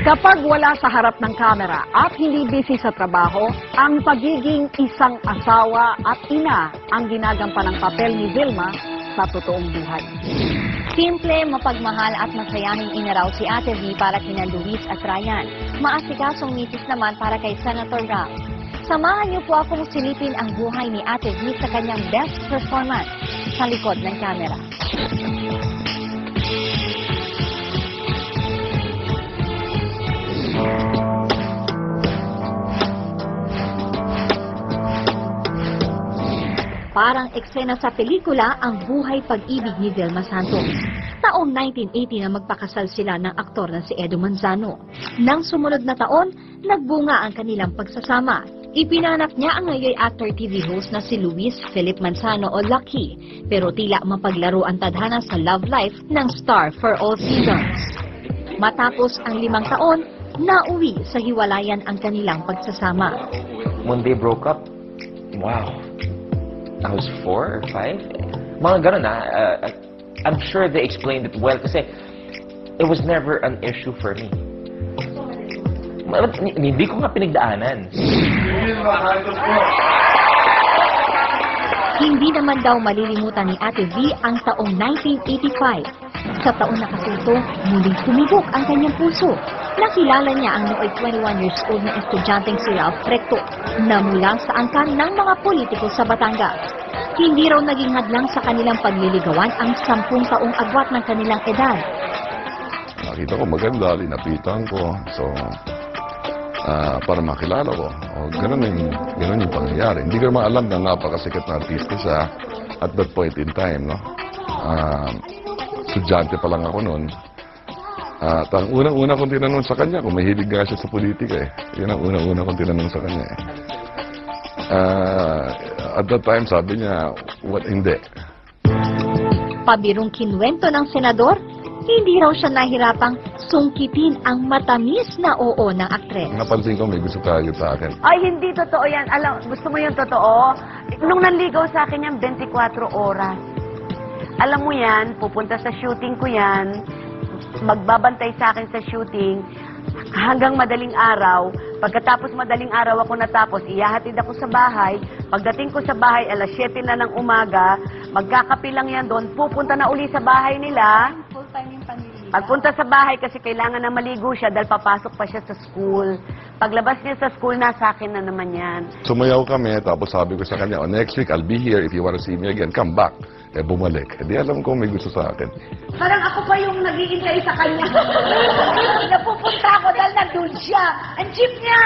Kapag wala sa harap ng kamera at hindi busy sa trabaho, ang pagiging isang asawa at ina ang ginagampanang papel ni Vilma sa totoong buhay. Simple, mapagmahal at masayahing inaraw si Ate V para kina Luis at Ryan. Maasikasong misis naman para kay Senator Ram. Samahan niyo po akong silipin ang buhay ni Ate V sa kanyang best performance sa likod ng kamera. Parang eksena sa pelikula ang buhay pag-ibig ni Vilma Santos. Taong 1980 na magpakasal sila ng aktor na si Edo Manzano. Nang sumunod na taon, nagbunga ang kanilang pagsasama. Ipinanak niya ang ngayon actor TV host na si Luis Philip Manzano o Lucky, pero tila mapaglaro ang tadhana sa love life ng star for all seasons. Matapos ang 5 taon, nauwi sa hiwalayan ang kanilang pagsasama. When they broke up, wow, I was 4 or 5. Mga ganun I'm sure they explained it well kasi it was never an issue for me. Hindi ko nga pinagdaanan. Hindi naman daw malilimutan ni Ate V ang taong 1985. Sa taon na kasunto, muling tumibok ang kanyang puso. Nakilala niya ang nooy 21 years old na estudyanteng si Ralph Recto na mula sa angkan ng mga politiko sa Batangas. Hindi raw naging hadlang sa kanilang pagliligawan ang 10 taong agwat ng kanilang edad. Nakita ko maganda, linapitan ko. So, para makilala ko. Ganun yung pangyayari. Hindi ko naman alam na napakasikat na artista siya at that point in time, no? Estudyante pa lang ako noon. At ang unang-una kong tinanong sa kanya, kung mahilig nga siya sa politika eh. Yun ang unang-una kong tinanong sa kanya eh. At that time, sabi niya, hindi. Pabirong kinwento ng senador, hindi raw siya nahirapang sungkitin ang matamis na oo ng aktres. Napansin ko may gusto tayo sa akin. Ay, hindi totoo yan. Alam, gusto mo yung totoo? Nung nanligaw sa akin yan, 24 oras. Alam mo yan, pupunta sa shooting ko yan, magbabantay sa akin sa shooting, hanggang madaling araw. Pagkatapos madaling araw ako natapos, iyahatid ako sa bahay. Pagdating ko sa bahay, alas 7 na ng umaga, magkakape lang yan doon, pupunta na uli sa bahay nila. Pagpunta sa bahay kasi kailangan na maligo siya dahil papasok pa siya sa school. Paglabas niya sa school, nasa akin na naman yan. Sumayaw kami, tapos sabi ko sa kanya, next week I'll be here if you want to see me again. Come back. Bumalik. Di alam ko may gusto sa akin. Parang ako pa yung nag-iintay sa kanya. Napupunta ako dahil nandun siya. Ang jeep niya!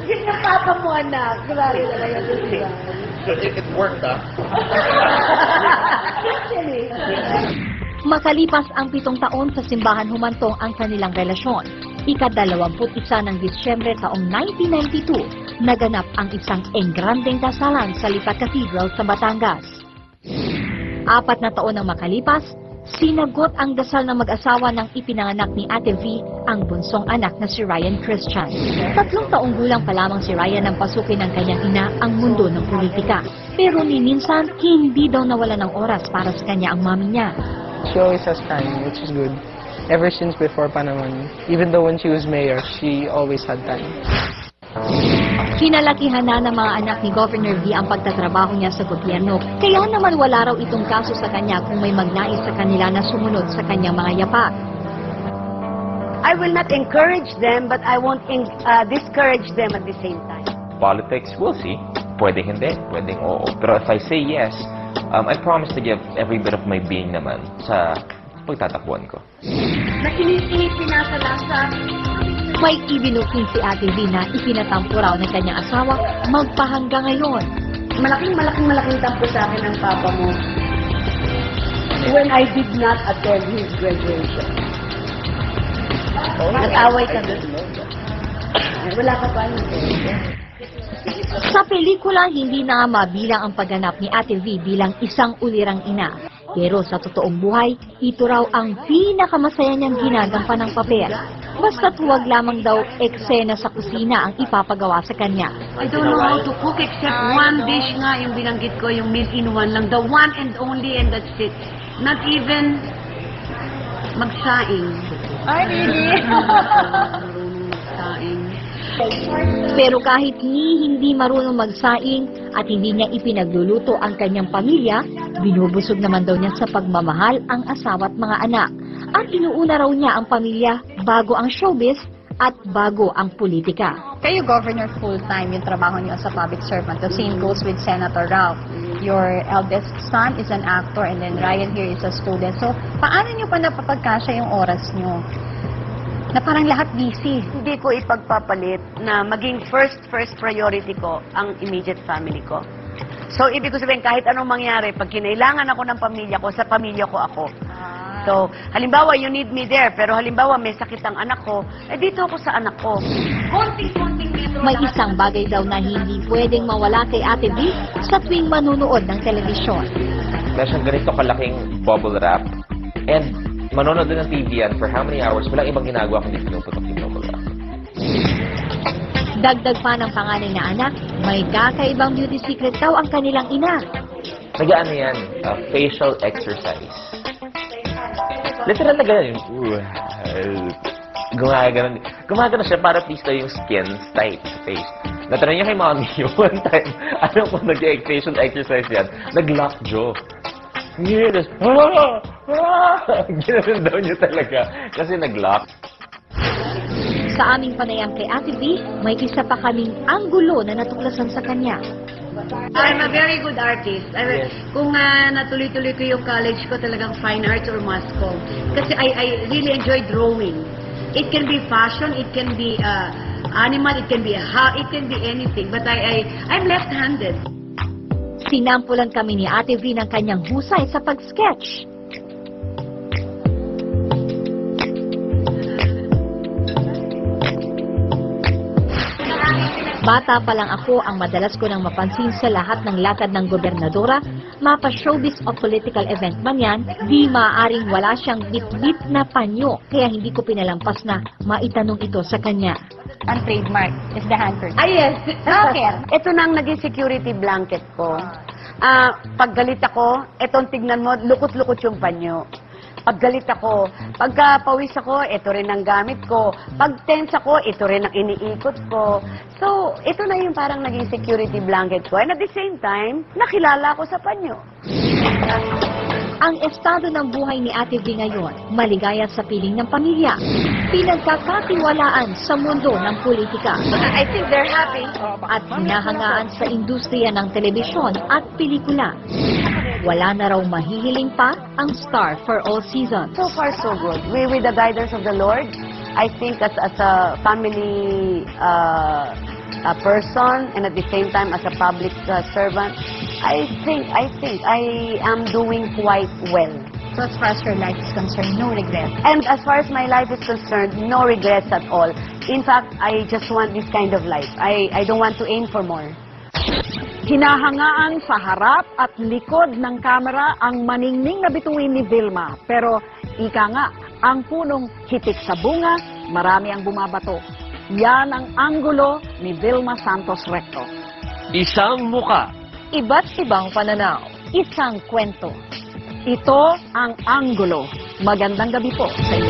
Jeep ng papa mo, anak. Grabe na yan. So it worked, Actually. Makalipas ang 7 taon sa simbahan humantong ang kanilang relasyon. Ika-21 ng Disyembre taong 1992, naganap ang isang engrandeng kasalan sa Lipa Cathedral sa Batangas. 4 na taon ang makalipas, sinagot ang dasal ng mag-asawa ng ipinanganak ni Ate V ang bunsong anak na si Ryan Christian. 3 taong gulang pa lamang si Ryan nang pasukin ng kanyang ina ang mundo ng politika. Pero ni minsan, hindi daw nawala ng oras para sa kanya ang mami niya. She always has time, which is good. Ever since before pa naman, even though when she was mayor, she always had time. Kinalakihan na ng mga anak ni Governor V ang pagtatrabaho niya sa gobyerno. Kaya naman wala raw itong kaso sa kanya kung may magnais sa kanila na sumunod sa kanyang mga yapak. I will not encourage them, but I won't discourage them at the same time. Politics, we'll see. Pwedeng hindi, pwedeng oo. Pero if I say yes, I promise to give every bit of my being naman sa pagtatakbuhan ko. Nakinig-inig pinasalasa. May ibinuking si Ate V na ipinatampo raw ng kanyang asawa magpahanggang ngayon. Malaking tampo sa akin ng papa mo when I did not attend his graduation. Nag-away ka doon. Wala ka pa. Sa pelikula, hindi na mabilang ang pagganap ni Ate V bilang isang ulirang ina. Pero sa totoong buhay, ito raw ang pinakamasaya niyang ginagampan ng papel. Basta't huwag lamang daw eksena sa kusina ang ipapagawa sa kanya. I don't know how to cook except one dish nga yung binanggit ko, yung meal-in-one lang. The one and only, and that's it. Not even magsaing. Ay, really? Pero kahit hindi marunong magsaing at hindi niya ipinagluluto ang kanyang pamilya, binubusog naman daw niya sa pagmamahal ang asawa at mga anak. At inuuna raw niya ang pamilya bago ang showbiz at bago ang politika. Kayo, Governor, full-time yung trabaho niyo as a public servant. The same goes with Senator Ralph. Your eldest son is an actor and then Ryan here is a student. So, paano niyo pa napapagkasya yung oras niyo? Na parang lahat busy. Hindi ko ipagpapalit na maging first priority ko ang immediate family ko. So, ibig ko sabihin, kahit anong mangyari, pag kinailangan ako ng pamilya ko, sa pamilya ko ako. So, halimbawa, you need me there, pero halimbawa, may sakit ang anak ko, dito ako sa anak ko. Konting-konting metro. May isang bagay daw na hindi pwedeng mawala kay Ate V sa tuwing manunood ng telebisyon. Meron siyang ganito kalaking bubble wrap. And manonood din ng TV yan for how many hours? Walang ibang ginagawa kundi pinuputok yung bubble wrap. Dagdag pa ng panganay na anak, may kakaibang beauty secret daw ang kanilang ina. Nag-ano yan? Facial exercise. Literal na gano'n. Gumagano siya para please daw yung skin tight sa face. Natanong niya kay mommy yung one time, ano po nag-facial exercise yan? Nag-lock jaw. Yes! Ginanon daw niya talaga kasi nag-lock. Sa aming panayam kay Ate V, may isa pa kaming anggulo na natuklasan sa kanya. I'm a very good artist. Kung natuloy-tuloy ko yung college ko, talagang fine arts or mass comm. Kasi I really enjoy drawing. It can be fashion, it can be animal, it can be anything. But I'm left-handed. Sinampulan kami ni Ate V ng kanyang husay sa pag-sketch. Bata pa lang ako ang madalas ko nang mapansin sa lahat ng lakad ng gobernadora, mapa-showbiz o political event man yan, di maaaring wala siyang bit-bit na panyo, kaya hindi ko pinalampas na maitanong ito sa kanya. Ang trademark is the handkerchief. Yes. Bakit? Ito na ang naging security blanket ko. Pag galit ako, etong tignan mo, lukot-lukot yung panyo. Pag galit ako, pagka pawis ako, ito rin ang gamit ko. Pag tense ako, ito rin ang iniikot ko. So, ito na yung parang naging security blanket ko. And at the same time, nakilala ako sa panyo. Ang estado ng buhay ni Ate V ngayon, maligaya sa piling ng pamilya, pinagkakatiwalaan sa mundo ng politika, I think they're happy. at hinahangaan sa industriya ng telebisyon at pelikula. Wala na raw mahihiling pa ang star for all seasons. So far, so good. With the guidance of the Lord, I think as a family a person and at the same time as a public servant, I think I am doing quite well. So as far as your life is concerned, no regrets. And as far as my life is concerned, no regrets at all. In fact, I just want this kind of life. I don't want to aim for more. Hinahangaan sa harap at likod ng kamera ang maningning na bituin ni Vilma. Pero ika nga, ang punong hitik sa bunga, marami ang bumabato. Yan ang anggulo ni Vilma Santos Recto. Isang muka. Iba't ibang pananaw, isang kwento. Ito ang anggulo. Magandang gabi po sa inyo.